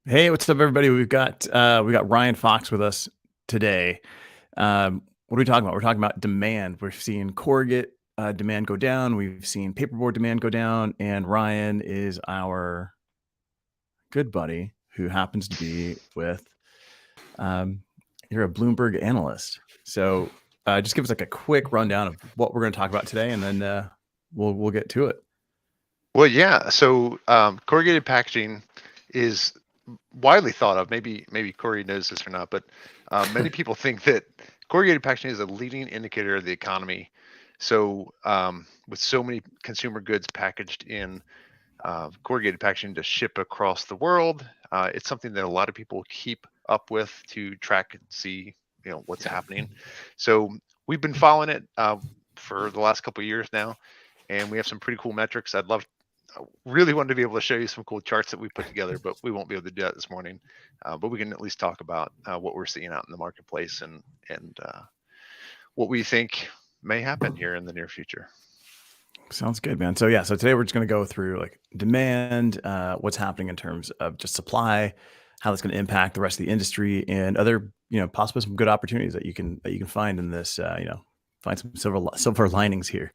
Hey, what's up, everybody? We got Ryan Fox with us today. What are we talking about? We're talking about demand. We're seeing corrugate demand go down. We've seen paperboard demand go down, and Ryan is our good buddy who happens to be with. Um, you're a Bloomberg analyst, so just give us like a quick rundown of what we're going to talk about today, and then we'll get to it. Well, yeah. So corrugated packaging is widely thought of. Maybe Corey knows this or not, but many people think that corrugated packaging is a leading indicator of the economy. So with so many consumer goods packaged in corrugated packaging to ship across the world, it's something that a lot of people keep up with to track and see, what's happening. So we've been following it for the last couple of years now, and we have some pretty cool metrics. Really wanted to be able to show you some cool charts that we put together, but we won't be able to do that this morning. But we can at least talk about what we're seeing out in the marketplace and what we think may happen here in the near future. Sounds good, man. So today we're just going to go through like demand, what's happening in terms of just supply, how that's going to impact the rest of the industry, and other possibly some good opportunities that you can find in this. Find some silver linings here.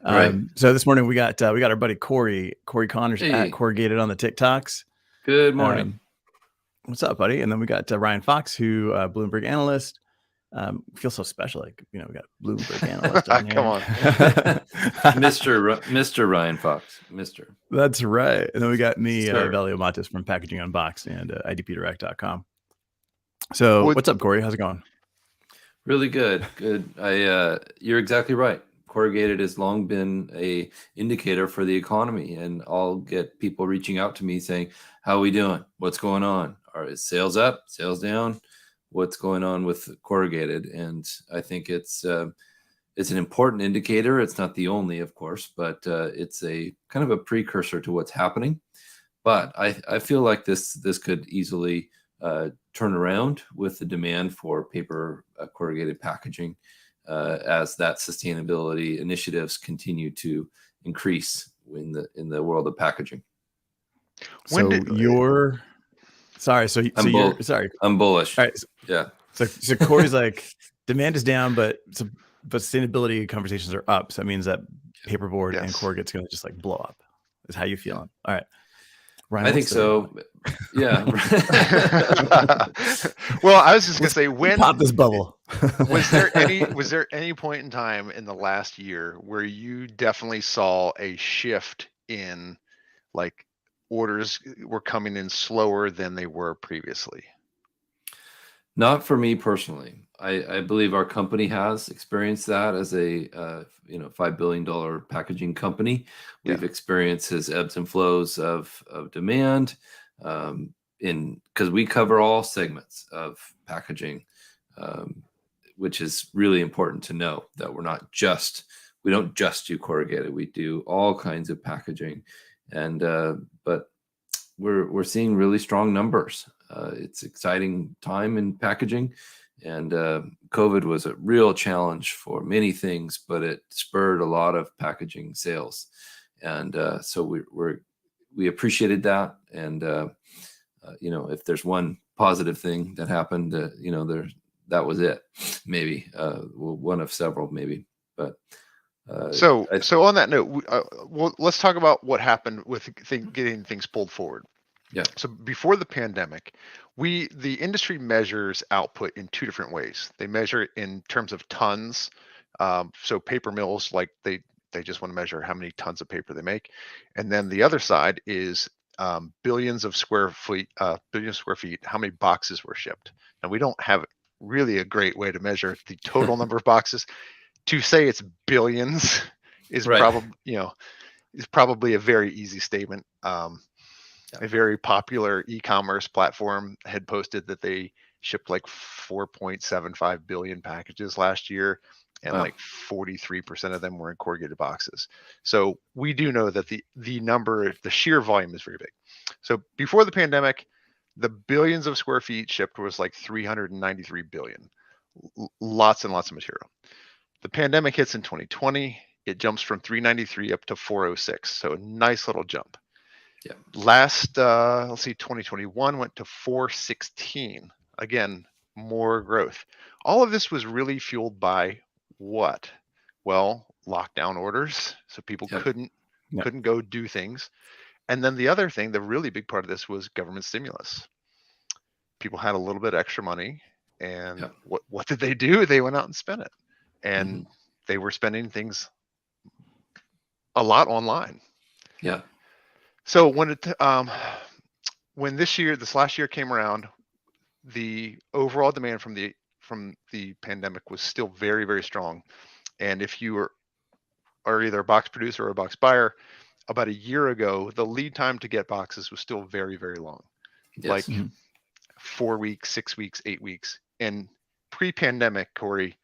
Right. So this morning we got our buddy Cory Connors Hey, at Corrugated on the TikToks. good morning. What's up, buddy? And then we got Ryan Fox, who Bloomberg analyst. Feel so special, like we got Bloomberg analyst on here. Come on. Mr. Ryan Fox. Mr. That's right. And then we got me, Sir. Evelio Mattos from Packaging Unboxed and idpdirect.com. So what's up, Cory? How's it going? Really good. Good. You're exactly right. Corrugated has long been a indicator for the economy, and I'll get people reaching out to me saying, "How are we doing? What's going on? Are sales up? Sales down? What's going on with corrugated?" And I think it's an important indicator. It's not the only, of course, but it's a kind of a precursor to what's happening. But I feel like this could easily turn around with the demand for paper corrugated packaging as that sustainability initiatives continue to increase in the world of packaging. I'm bullish. All right. Yeah. So Cory's like demand is down, but sustainability conversations are up. So that means that paperboard and corrugate's going to just like blow up. Is how you feeling? All right. Ryan, I think so. Yeah. Well, I was just gonna say, when pop this bubble. was there any point in time in the last year where you definitely saw a shift in, like, orders were coming in slower than they were previously? Not for me personally. I believe our company has experienced that as a $5 billion packaging company. We've experienced his ebbs and flows of demand because we cover all segments of packaging, which is really important to know that we don't just do corrugated. We do all kinds of packaging, and but we're seeing really strong numbers. It's exciting time in packaging, and COVID was a real challenge for many things, but it spurred a lot of packaging sales, and so we appreciated that. And if there's one positive thing that happened, that was it. Maybe one of several, maybe. But so on that note, let's talk about what happened with getting things pulled forward. Yeah. So before the pandemic, the industry measures output in two different ways. They measure it in terms of tons. So paper mills, like they just want to measure how many tons of paper they make, and then the other side is billions of square feet, how many boxes were shipped. And we don't have really a great way to measure the total number of boxes. To say it's billions is probably a very easy statement. A very popular e-commerce platform had posted that they shipped like 4.75 billion packages last year, and like 43% of them were in corrugated boxes. So we do know that the sheer volume is very big. So before the pandemic, the billions of square feet shipped was like 393 billion. Lots and lots of material. The pandemic hits in 2020. It jumps from 393 up to 406. So a nice little jump. Yeah. Last, let's see, 2021 went to 416. Again, more growth. All of this was really fueled by what? Well, lockdown orders, so people Yep. couldn't go do things. And then the other thing, the really big part of this was government stimulus. People had a little bit extra money, and Yep. what did they do? They went out and spent it, and Mhm. they were spending things a lot online. Yeah. So when this last year came around, the overall demand from the pandemic was still very, very strong. And if you are either a box producer or a box buyer, about a year ago, the lead time to get boxes was still very, very long, like Yes. 4 weeks, 6 weeks, 8 weeks. And pre-pandemic, Cory,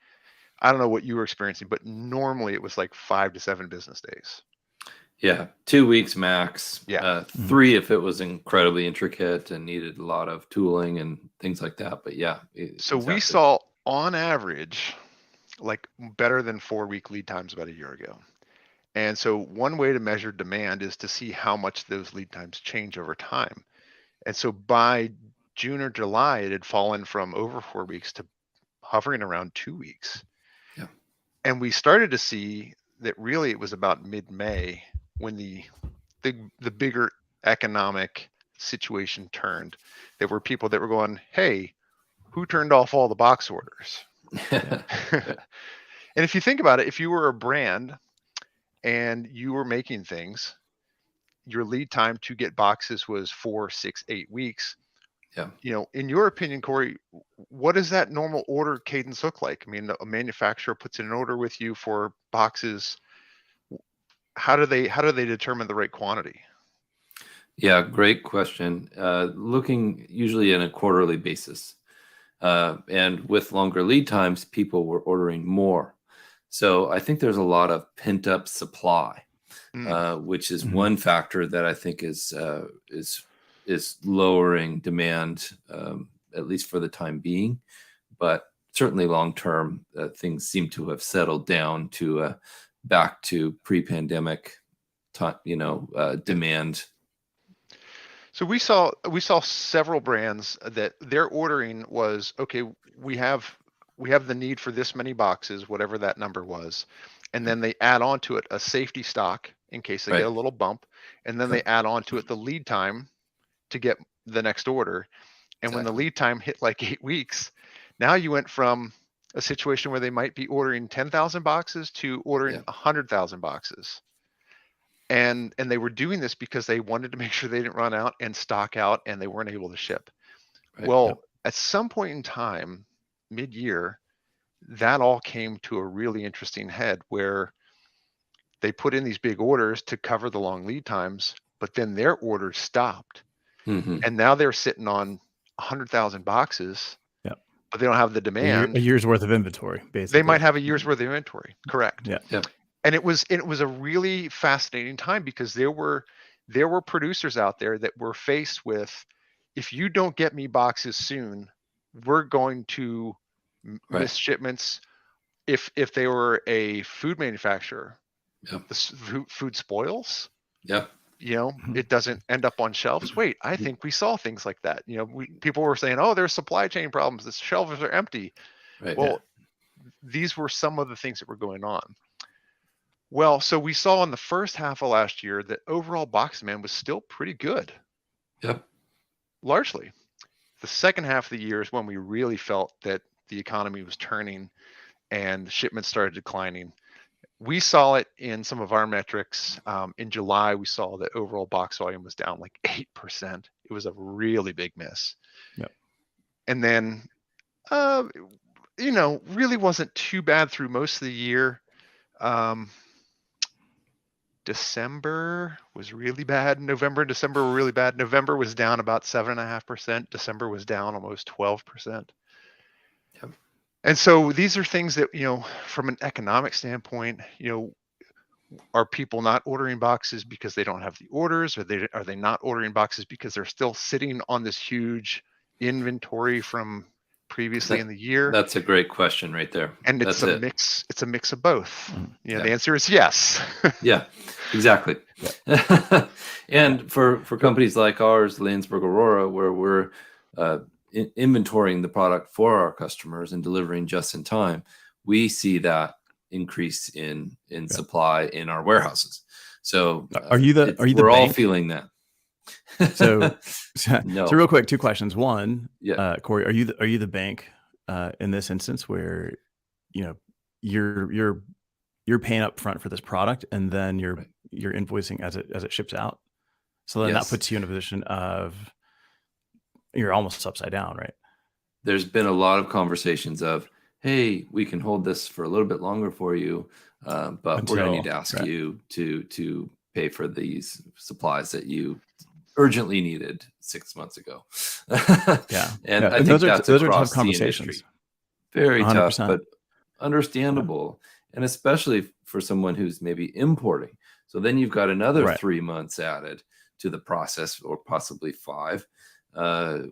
I don't know what you were experiencing, but normally it was like 5 to 7 business days. Yeah. 2 weeks max. Yeah. 3 if it was incredibly intricate and needed a lot of tooling and things like that. But yeah. So we Exactly. saw on average like better than 4 week lead times about a year ago. And so one way to measure demand is to see how much those lead times change over time. And so by June or July, it had fallen from over 4 weeks to hovering around 2 weeks. Yeah. And we started to see that really it was about mid-May when the bigger economic situation turned. There were people that were going, hey, who turned off all the box orders? And if you think about it, if you were a brand and you were making things, your lead time to get boxes was 4, 6, 8 weeks. Yeah. In your opinion, Cory, what does that normal order cadence look like? I mean, a manufacturer puts in an order with you for boxes. How do they determine the right quantity? Yeah, great question. Looking usually on a quarterly basis. And with longer lead times, people were ordering more. So I think there's a lot of pent up supply, which is one factor that I think is lowering demand, at least for the time being. But certainly long term, things seem to have settled down to back to pre-pandemic, demand. So we saw several brands that their ordering was, okay, we have the need for this many boxes, whatever that number was, and then they add on to it a safety stock in case they get a little bump, and then they add on to it the lead time to get the next order. And when the lead time hit like 8 weeks, now you went from a situation where they might be ordering 10,000 boxes to ordering 100,000 boxes. And they were doing this because they wanted to make sure they didn't run out and stock out, and they weren't able to ship. Well, at some point in time, mid-year, that all came to a really interesting head where they put in these big orders to cover the long lead times, but then their orders stopped. And now they're sitting on 100,000 boxes, but they don't have the demand. A year's worth of inventory, basically. They might have a year's worth of inventory. Correct. Yeah. And it was a really fascinating time because there were producers out there that were faced with, if you don't get me boxes soon, we're going to miss shipments. If they were a food manufacturer, the food spoils. It doesn't end up on shelves. Wait, I think we saw things like that. People were saying, oh, there's supply chain problems, the shelves are empty. These were some of the things that were going on. Well, so we saw in the first half of last year that overall box demand was still pretty good. Largely. The second half of the year is when we really felt that the economy was turning and shipments started declining. We saw it in some of our metrics. In July, we saw that overall box volume was down like 8%. It was a really big miss. And then, really wasn't too bad through most of the year. December was really bad. November and December were really bad. November was down about 7.5%. December was down almost 12%. And so these are things that, from an economic standpoint, are people not ordering boxes because they don't have the orders? Are they not ordering boxes because they're still sitting on this huge inventory from previously in the year? That's a great question right there. And it's That's a it. mix. It's a mix of both. Yeah. The answer is yes. Yeah, exactly. And for companies like ours, Landsberg Aurora, where we're inventorying the product for our customers and delivering just in time, we see that increase in supply in our warehouses. So we're all feeling that. So No. So real quick, two questions. One, Yeah. Cory, are you the bank in this instance where you're paying up front for this product and then you're invoicing as it ships out? So then that puts you in a position of you're almost upside down, right? There's been a lot of conversations of, hey, we can hold this for a little bit longer for you, but we're going to need to ask you to pay for these supplies that you urgently needed 6 months ago. And I think that's across the industry. Very 100%. Tough, but understandable. And especially for someone who's maybe importing. So then you've got another 3 months added to the process, or possibly 5,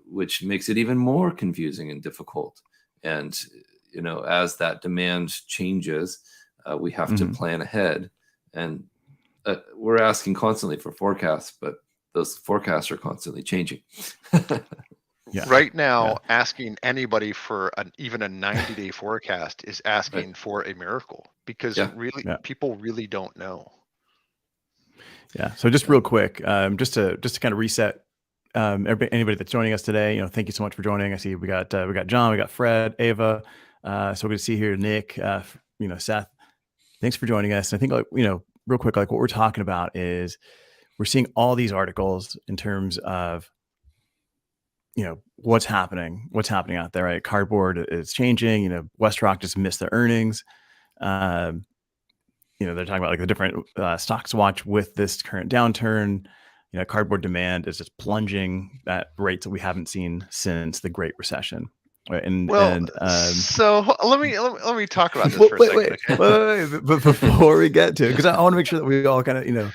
which makes it even more confusing and difficult. And, as that demand changes, we have to plan ahead. And we're asking constantly for forecasts, but those forecasts are constantly changing. Right now, asking anybody for even a 90-day forecast is asking for a miracle, because people really don't know. Yeah. So just real quick, just to kind of reset, anybody that's joining us today, thank you so much for joining. I see we got John, we got Fred, Ava. So we're going to see here Nick, Seth. Thanks for joining us. I think real quick, like what we're talking about is we're seeing all these articles in terms of what's happening out there, right? Cardboard is changing. WestRock just missed their earnings. They're talking about like the different stocks to watch with this current downturn. Cardboard demand is just plunging at rates that we haven't seen since the Great Recession. Right? So let me talk about this for a second. Wait. But before we get to it, because I want to make sure that we all kind of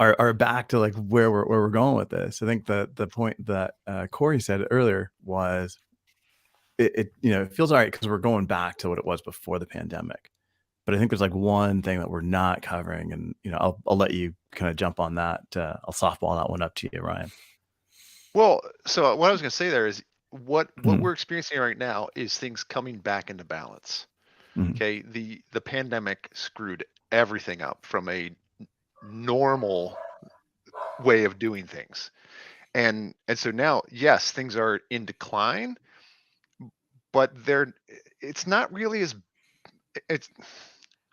are back to like where we're going with this. I think the point that Cory said earlier was it feels all right because we're going back to what it was before the pandemic. But I think there's like one thing that we're not covering, and I'll let you kind of jump on that. I'll softball that one up to you, Ryan. Well, so what I was going to say there is what we're experiencing right now is things coming back into balance. Okay, the pandemic screwed everything up from a normal way of doing things, and so now, yes, things are in decline, but it's not really as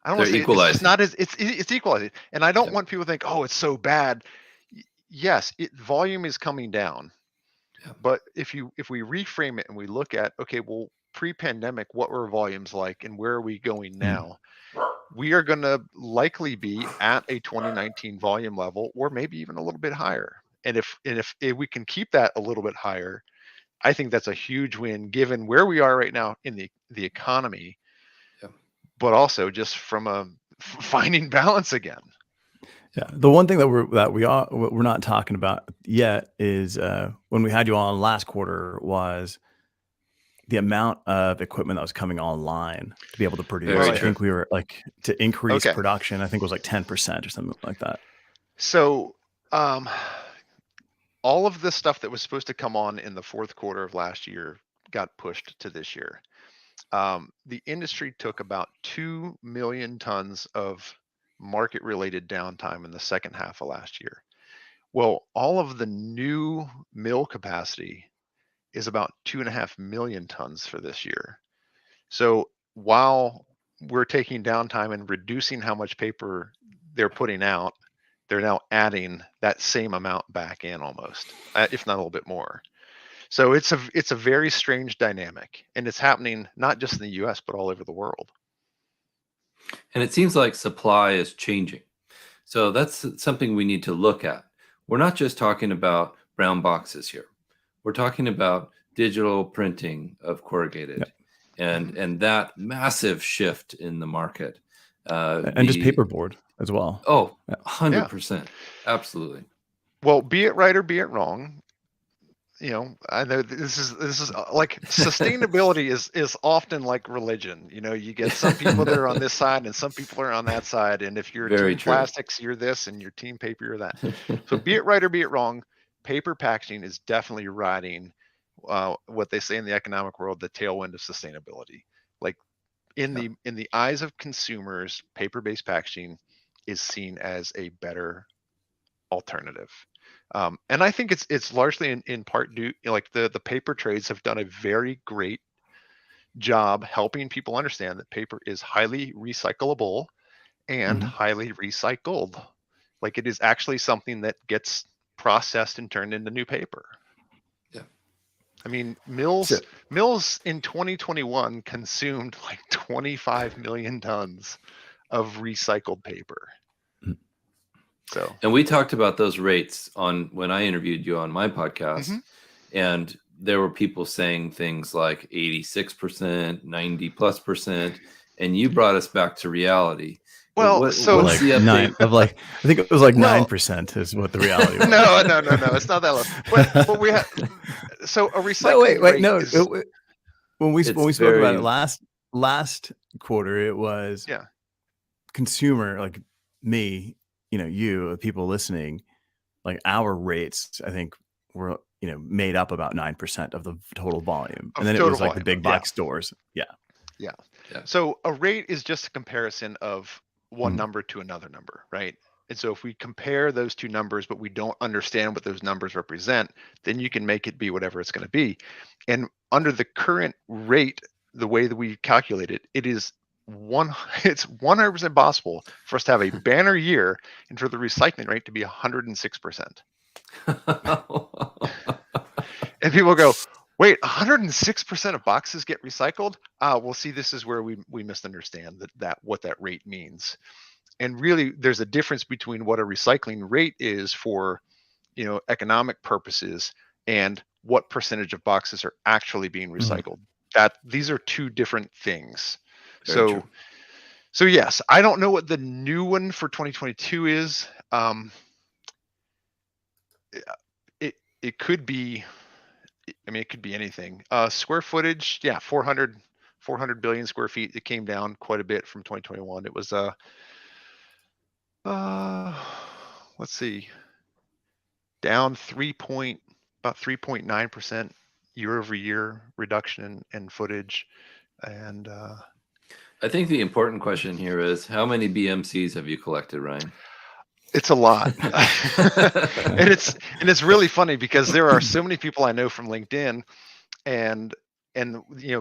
I don't want to say it's not as it's equalizing. And I don't want people to think, oh, it's so bad. Yes, volume is coming down. But if we reframe it and we look at, okay, well, pre-pandemic, what were volumes like and where are we going now? We are going to likely be at a 2019 volume level, or maybe even a little bit higher. And if we can keep that a little bit higher, I think that's a huge win given where we are right now in the economy, but also just from finding balance again. Yeah, the one thing that we're not talking about yet is when we had you on last quarter was the amount of equipment that was coming online to be able to produce. I think we were like to increase production. I think it was like 10% or something like that. So all of the stuff that was supposed to come on in the fourth quarter of last year got pushed to this year. The industry took about 2 million tons of market-related downtime in the second half of last year. Well, all of the new mill capacity is about 2.5 million tons for this year. So while we're taking downtime and reducing how much paper they're putting out, they're now adding that same amount back in almost, if not a little bit more. So it's a very strange dynamic, and it's happening not just in the US, but all over the world. And it seems like supply is changing. So that's something we need to look at. We're not just talking about brown boxes here. We're talking about digital printing of corrugated and that massive shift in the market. And just paperboard as well. Oh, 100%. Absolutely. Well, be it right or be it wrong, I know this is like sustainability is often like religion. You get some people that are on this side and some people are on that side. And if you're Very team true. plastics, you're this, and your team paper, you're that. So be it right or be it wrong, paper packaging is definitely riding what they say in the economic world, the tailwind of sustainability. Like in the eyes of consumers, paper-based packaging is seen as a better alternative. And I think it's largely in part due, like the paper trades have done a very great job helping people understand that paper is highly recyclable and highly recycled. Like it is actually something that gets processed and turned into new paper. Yeah. I mean, mills in 2021 consumed like 25 million tons of recycled paper. So, and we talked about those rates on when I interviewed you on my podcast, and there were people saying things like 86%, 90+%, and you brought us back to reality. Well, what's like the update? I think it was like 9% is what the reality was. No, it's not that low. But we have so a recycling rate is, when we spoke about it last quarter, it was consumer, like me, you, people listening, like our rates, I think were made up about 9% of the total volume, and then it was like the big box stores. Yeah. So a rate is just a comparison of one number to another number, right? And so if we compare those two numbers, but we don't understand what those numbers represent, then you can make it be whatever it's going to be. And under the current rate, the way that we calculate it, it's 100% possible for us to have a banner year and for the recycling rate to be 106%. And people go, wait, 106% of boxes get recycled? Well, see, this is where we misunderstand that what that rate means. And really, there's a difference between what a recycling rate is for, economic purposes and what percentage of boxes are actually being recycled. That these are two different things. So yes, I don't know what the new one for 2022 is. It could be. I mean, it could be anything. Square footage, 400 billion square feet. It came down quite a bit from 2021. It was let's see, down about 3.9% year over year reduction in footage. And I think the important question here is, how many BMCs have you collected, Ryan? It's a lot. and it's really funny because there are so many people I know from LinkedIn, and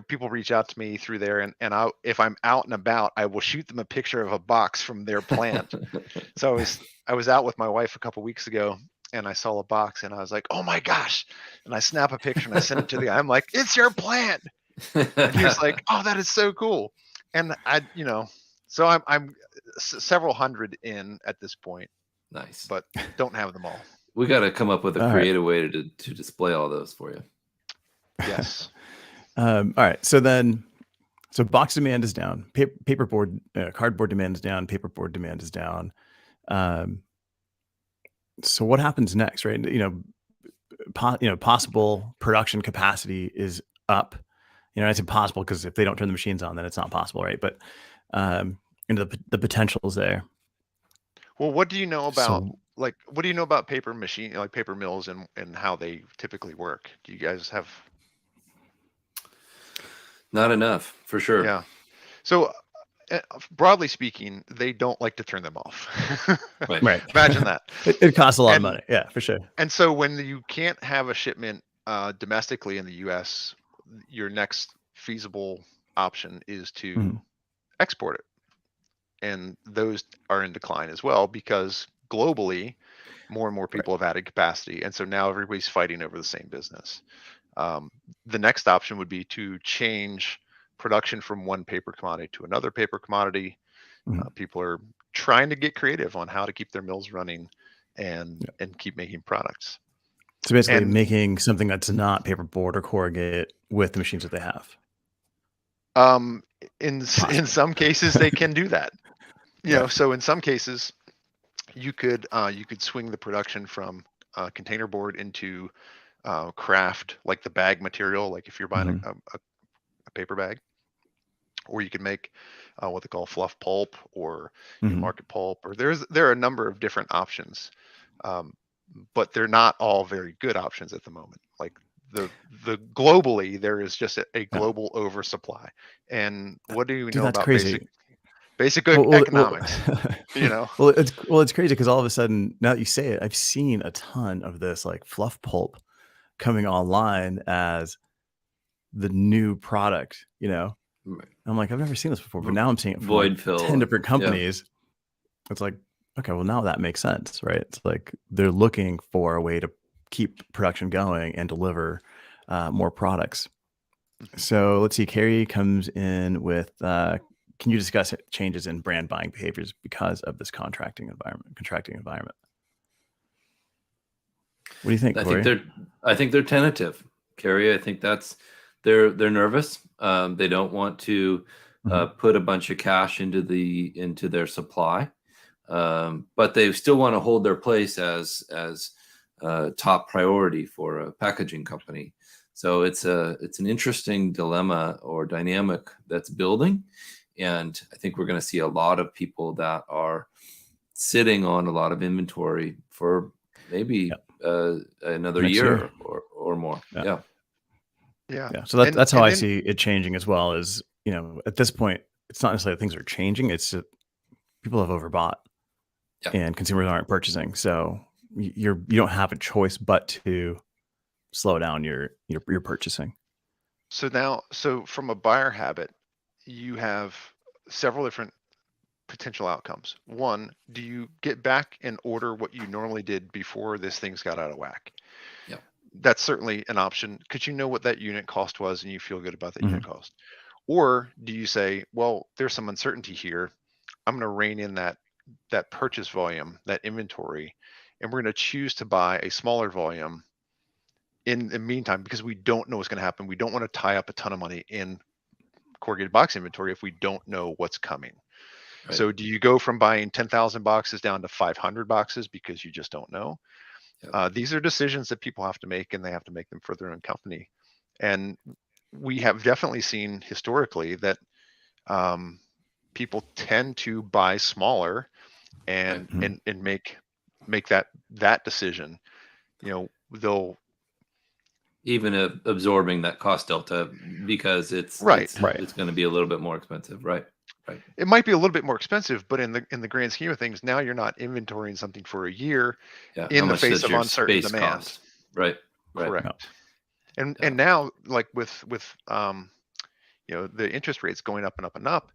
people reach out to me through there, and if I'm out and about, I will shoot them a picture of a box from their plant. So I was out with my wife a couple weeks ago, and I saw a box, and I was like, oh my gosh, and I snap a picture and I send it to the guy. I'm like, it's your plant. And he was like, oh, that is so cool. And so I'm several hundred in at this point. Nice. But don't have them all. We got to come up with a creative way to display all those for you. Yes. All right. So box demand is down. Paperboard, cardboard demand is down. Paperboard demand is down. So what happens next, right? Possible production capacity is up. It's impossible because if they don't turn the machines on, then it's not possible, right? But the potential is there. Well, what do you know about what do you know about paper machine, like paper mills, and how they typically work? Do you guys have? Not enough, for sure. Yeah. So broadly speaking, they don't like to turn them off. Right. Imagine that. It costs a lot of money. Yeah, for sure. And so when you can't have a shipment domestically in the U.S., your next feasible option is to export it. And those are in decline as well because globally, more and more people have added capacity. And so now everybody's fighting over the same business. The next option would be to change production from one paper commodity to another paper commodity. People are trying to get creative on how to keep their mills running and keep making products. So basically making something that's not paperboard or corrugate with the machines that they have. In some cases, they can do that. So in some cases, you could swing the production from container board into craft like the bag material, like if you're buying Mhm. a paper bag, or you can make what they call fluff pulp or Mhm. market pulp, or there are a number of different options, um, but they're not all very good options at the moment. Like the globally there is just a Yeah. global oversupply. And what do you Dude, know that's about crazy. basic Well, economics? You know, it's crazy because all of a sudden, now that you say it, I've seen a ton of this like fluff pulp coming online as the new product, you know? Right. I'm like, I've never seen this before, but now I'm seeing it from like Void fill 10 different yeah. companies. It's like, okay, well now that makes sense, right? It's like they're looking for a way to keep production going and deliver more products. Mhm. So let's see. Carrie comes in with, can you discuss changes in brand buying behaviors because of this contracting environment? What do you think, I think Cory? they're tentative, Carrie. I think they're nervous. They don't want to Mhm. put a bunch of cash into their supply, but they still want to hold their place as top priority for a packaging company. So it's an interesting dilemma or dynamic that's building, and I think we're going to see a lot of people that are sitting on a lot of inventory for maybe Yeah. another Next year. year or more. Yeah. Yeah. Yeah. Yeah. So that's how And I then see it changing as well. Is, you know, at this point, it's not necessarily that things are changing. It's that people have overbought Yeah. and consumers aren't purchasing. So you don't have a choice but to slow down your purchasing. so from a buyer habit, you have several different potential outcomes. One, do you get back and order what you normally did before this thing's got out of whack? Yeah. That's certainly an option because you know what that unit cost was and you feel good about that unit Mhm. cost. Or do you say, well, there's some uncertainty here. I'm going to rein in that purchase volume, that inventory, and we're going to choose to buy a smaller volume in the meantime because we don't know what's going to happen. We don't want to tie up a ton of money in corrugated box inventory if we don't know what's coming. Right. So do you go from buying 10,000 boxes down to 500 boxes because you just don't know? Yeah. These are decisions that people have to make, and they have to make them for their own company. And we have definitely seen historically that people tend to buy smaller Right. and Mhm. make that decision. You know, they'll Even absorbing that cost delta because it's right. it's Right. it's going to be a little bit more expensive. Right. Right. It might be a little bit more expensive, but in the grand scheme of things, now you're not inventorying something for a year Yeah. How in the much face does of your uncertain space demand. cost? Right. Right. Yeah. Correct. And Yeah. now, like with the interest rates going up and up and up,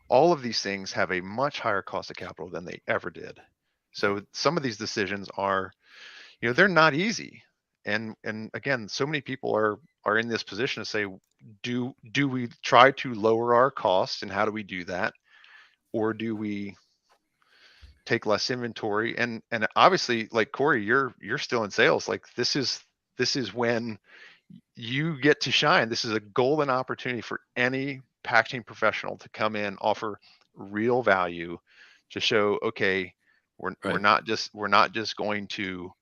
all of these things have a much higher cost of capital than they ever did. Yeah. So some of these decisions are, they're not easy. And again, so many people are in this position to say, do we try to lower our costs, and how do we do that? Or do we take less inventory? And obviously, like Cory, you're still in sales. Like this is when you get to shine. This is a golden opportunity for any packaging professional to come in, offer real value, to show, okay, we're Right. not just going to,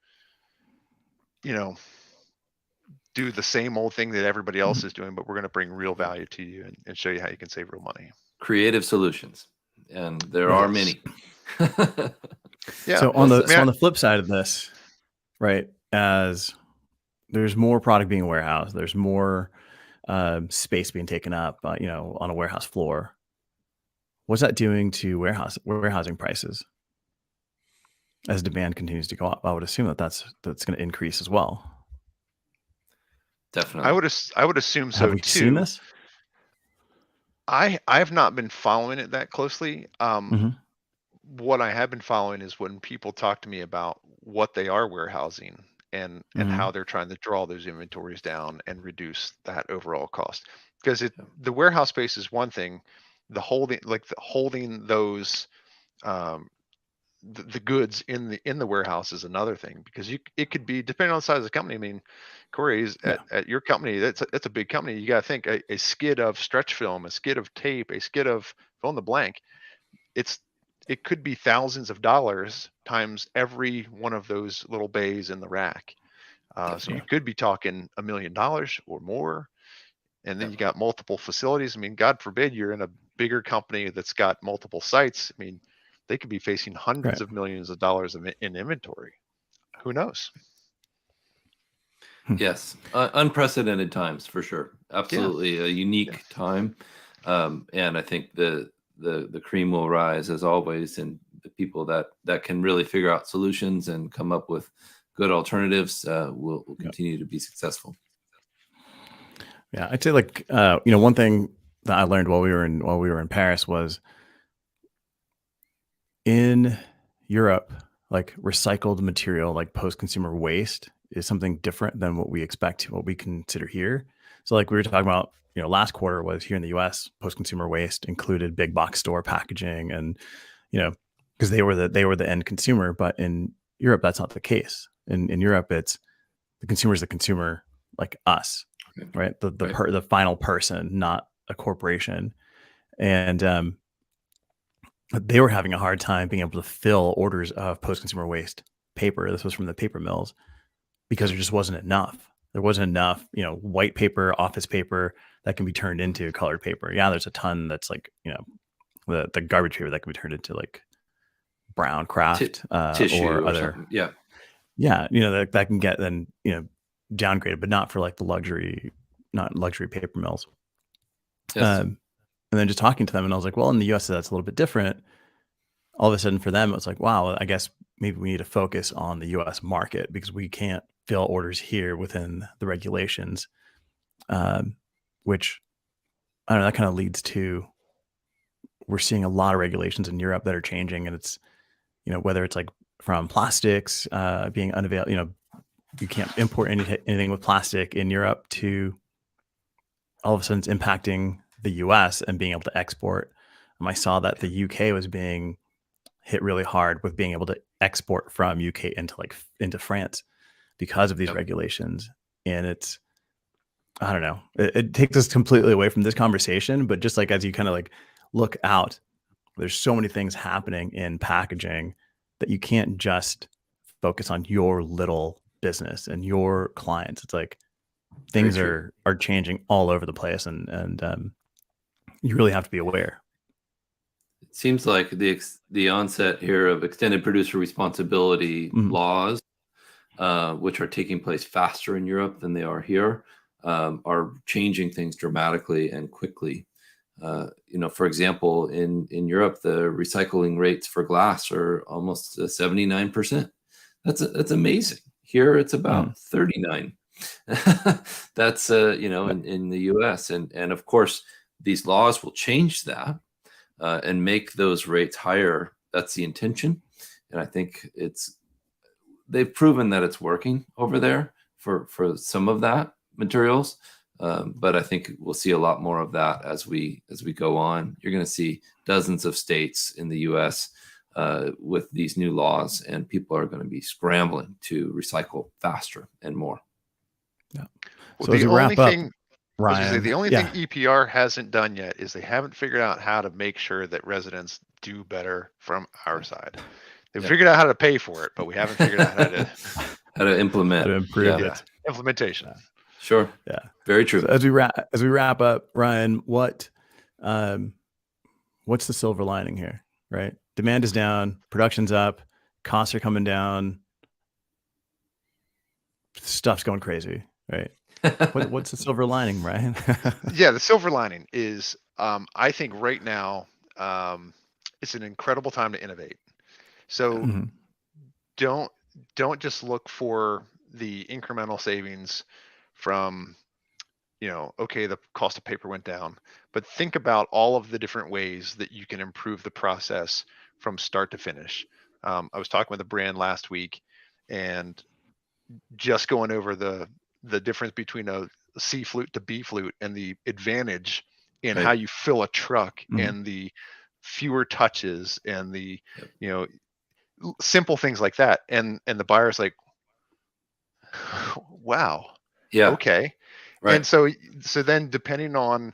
you know, do the same old thing that everybody else Mhm. is doing, but we're going to bring real value to you, and show you how you can save real money. Creative solutions, and there Right. are Yes. many. Yeah. So Well I said. mean, on the flip side of this, right, as there's more product being warehoused, there's more space being taken up, you know, on a warehouse floor. What's that doing to warehousing prices as demand continues to go up? I would assume that's going to increase as well. Definitely. I would assume Have so we seen too. this? I have not been following it that closely. Hmm. What I have been following is when people talk to me about what they are warehousing, and how Hmm. they're trying to draw those inventories down and reduce that overall cost. Because Yeah. the warehouse space is one thing, the holding those um, the goods in the warehouse is another thing, because it could be depending on the size of the company. I mean, Corey's Yeah. at your company, that's a big company. You got to think a skid of stretch film, a skid of tape, a skid of fill in the blank. it's it could be thousands of dollars times every one of those little bays in the rack. So you could be talking $1 million or more. And then you got multiple facilities. I mean, God forbid you're in a bigger company that's got multiple sites. I mean, they could be facing hundreds of millions of dollars in inventory. Who knows? Yes, unprecedented times for sure. Absolutely a unique time, and I think the cream will rise as always, and the people that can really figure out solutions and come up with good alternatives will continue to be successful. Yeah, I'd say like one thing that I learned while we were in Paris was in Europe, like recycled material, like post-consumer waste is something different than what we consider here. So like we were talking about, last quarter was here in the US, post-consumer waste included big box store packaging and, because they were the end consumer, but in Europe, that's not the case. In Europe, it's the consumer is the consumer like us, right? The final person, not a corporation. And they were having a hard time being able to fill orders of post-consumer waste paper. This was from the paper mills because there just wasn't enough. There wasn't enough, white paper, office paper that can be turned into colored paper. Yeah, there's a ton that's like, the garbage paper that can be turned into like brown craft tissue or other. something. Yeah, that can get then downgraded, but not for like not luxury paper mills. yes. And then just talking to them, and I was like, well, in the US, that's a little bit different. All of a sudden for them, it was like, wow, I guess maybe we need to focus on the US market because we can't fill orders here within the regulations, which I don't know, that kind of leads to, we're seeing a lot of regulations in Europe that are changing. And it's, whether it's like from plastics being unavailable, you can't import anything with plastic in Europe to all of a sudden it's impacting the US and being able to export. I saw that the UK was being hit really hard with being able to export from UK into France because of these regulations. And it's, I don't know, it takes us completely away from this conversation, but just like as you kind of like look out, there's so many things happening in packaging that you can't just focus on your little business and your clients. It's like things are changing all over the place, and you really have to be aware. It seems like the onset here of extended producer responsibility laws, which are taking place faster in Europe than they are here, are changing things dramatically and quickly. For example, in Europe, the recycling rates for glass are almost 79%. That's amazing. Here, it's about 39. That's in the U.S. and of course these laws will change that and make those rates higher. That's the intention, and I think they've proven that it's working over there for some of that materials. But I think we'll see a lot more of that as we go on. You're going to see dozens of states in the U.S. With these new laws, and people are going to be scrambling to recycle faster and more. Yeah. Well, so as we wrap up, Ryan, the only thing EPR hasn't done yet is they haven't figured out how to make sure that residents do better from our side. They've figured out how to pay for it, but we haven't figured out how to implement, how to improve it. Implementation. Yeah. Sure. Yeah. Very true. So as we wrap up, Ryan, what's the silver lining here? Right? Demand is down, production's up, costs are coming down, stuff's going crazy, right? What's the silver lining, Ryan? Yeah, the silver lining is I think right now it's an incredible time to innovate. So don't just look for the incremental savings from, okay, the cost of paper went down, but think about all of the different ways that you can improve the process from start to finish. I was talking with a brand last week and just going over the difference between a C flute to B flute and the advantage in how you fill a truck and the fewer touches and the simple things like that, and the buyer's like, wow, okay. Right. And so then depending on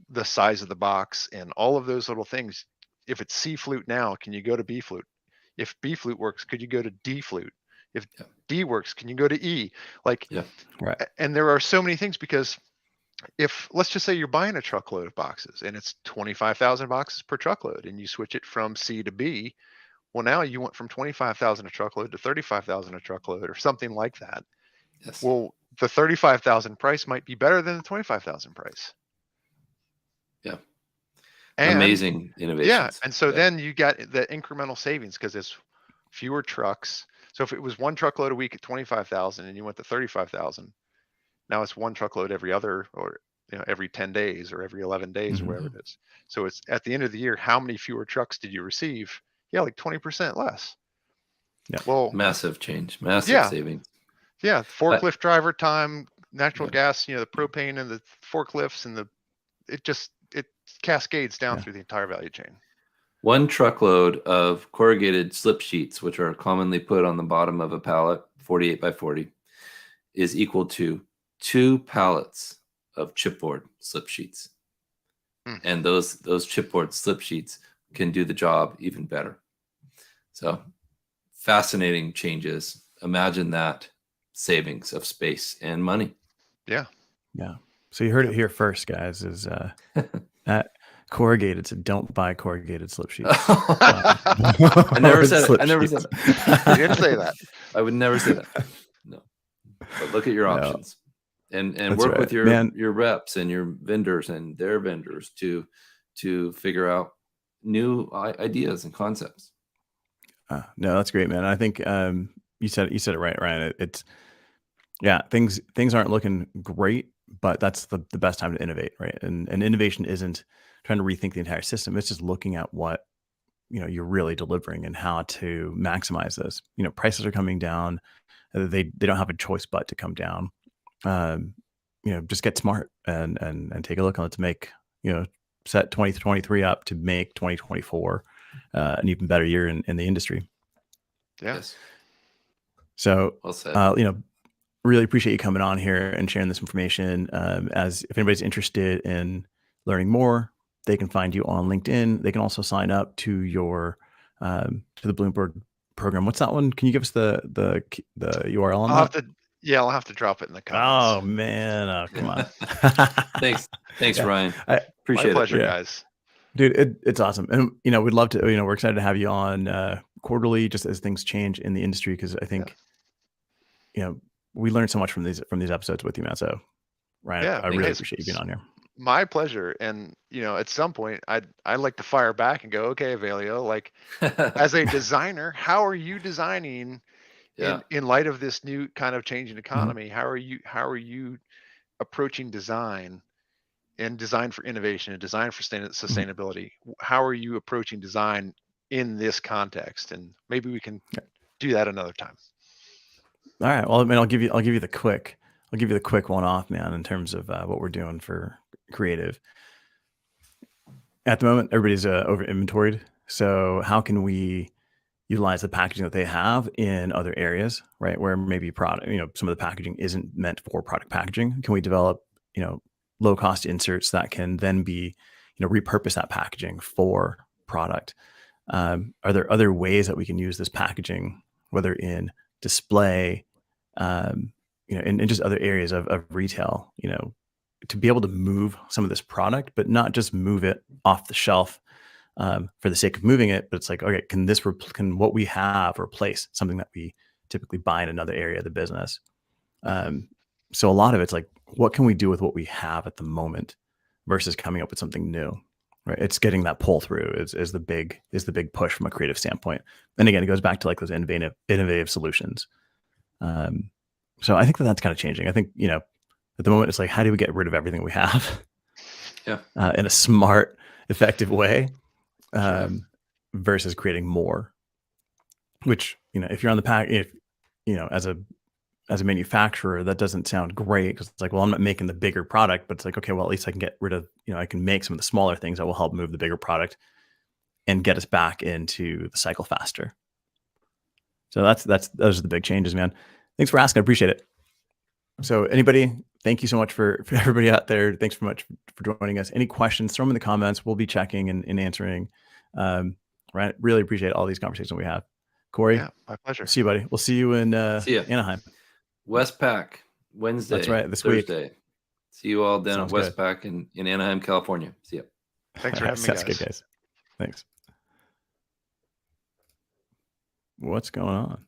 the size of the box and all of those little things, if it's C flute now, can you go to B flute? If B flute works, could you go to D flute? If Yeah. D works, can you go to E? Like, Yeah. Right. and there are so many things, because if, let's just say you're buying a truckload of boxes and it's 25,000 boxes per truckload, and you switch it from C to B, well, now you went from 25,000 a truckload to 35,000 a truckload or something like that. Yes. Well, the 35,000 price might be better than the 25,000 price. Yeah. And Amazing innovations. and so Yeah. then you got the incremental savings, because it's fewer trucks. So if it was one truckload a week at 25,000 and you went to 35,000, now it's one truckload every other, or every 10 days or every 11 days or whatever it is. So it's at the end of the year, how many fewer trucks did you receive? Yeah, like 20% less. Yeah. Well, Massive change, massive yeah, savings. yeah. Forklift driver time, natural Yeah. gas, the propane and the forklifts, and it cascades down Yeah. through the entire value chain. One truckload of corrugated slip sheets, which are commonly put on the bottom of a pallet, 48 by 40, is equal to 2 pallets of chipboard slip sheets. And those chipboard slip sheets can do the job even better. So fascinating changes. Imagine that savings of space and money. Yeah. Yeah. So you heard it here first, guys, is at corrugated, so don't buy corrugated slip sheets. I never said it. I never said that. You didn't say that. I would never say that. No. But look at your options. And work with your reps and your vendors and their vendors to figure out new ideas and concepts. No, that's great, man. I think you said it right, Ryan. It's things aren't looking great, but that's the best time to innovate, right? And innovation isn't trying to rethink the entire system. It's just looking at what you're really delivering and how to maximize this. Prices are coming down. They don't have a choice but to come down. Just get smart and take a look on it to make set 2023 up to make 2024 an even better year in the industry. Yes. So well said. Really appreciate you coming on here and sharing this information. As if anybody's interested in learning more, they can find you on LinkedIn. They can also sign up to your to the Bloomberg program. What's that one? Can you give us the URL on that? I'll have to drop it in the comments. Oh man, come on. Thanks, Ryan. I appreciate it. My pleasure, guys. Dude, it's awesome. And we'd love to, we're excited to have you on quarterly just as things change in the industry, because I think we learned so much from these episodes with you, man. So Ryan, I really appreciate you being on here. My pleasure. And at some point I'd like to fire back and go, okay, Evelio, like as a designer, how are you designing in light of this new kind of changing economy? How are you approaching design and design for innovation and design for sustainability? How are you approaching design in this context? And maybe we can do that another time. All right. Well, I mean, I'll give you the quick one off, man, in terms of what we're doing for creative. At the moment, everybody's over inventoried. So how can we utilize the packaging that they have in other areas, right? Where maybe product, some of the packaging isn't meant for product packaging. Can we develop, low cost inserts that can then be, repurpose that packaging for product? Are there other ways that we can use this packaging, whether in display, in just other areas of retail, to be able to move some of this product, but not just move it off the shelf for the sake of moving it, but it's like, okay, can what we have replace something that we typically buy in another area of the business? So a lot of it's like, what can we do with what we have at the moment versus coming up with something new, right? It's getting that pull through is the big push from a creative standpoint. And again, it goes back to like those innovative solutions. So I think that's kind of changing. I think, at the moment it's like, how do we get rid of everything we have in a smart, effective way, versus creating more, which, if you're on the pack, as a manufacturer, that doesn't sound great, because it's like, well, I'm not making the bigger product, but it's like, okay, well, at least I can get rid of, I can make some of the smaller things that will help move the bigger product and get us back into the cycle faster. So those are the big changes, man. Thanks for asking. I appreciate it. So anybody, thank you so much for everybody out there. Thanks so much for joining us. Any questions, throw them in the comments. We'll be checking and answering. Right. Really appreciate all these conversations we have. Cory, Yeah, my pleasure. see you, buddy. We'll see you in See ya. Anaheim. Westpac Wednesday. That's right, this week. Thursday. See you all down Sounds at good. Westpac in Anaheim, California. See ya. Thanks for All right, having me, sounds guys. good, guys. Thanks. What's going on?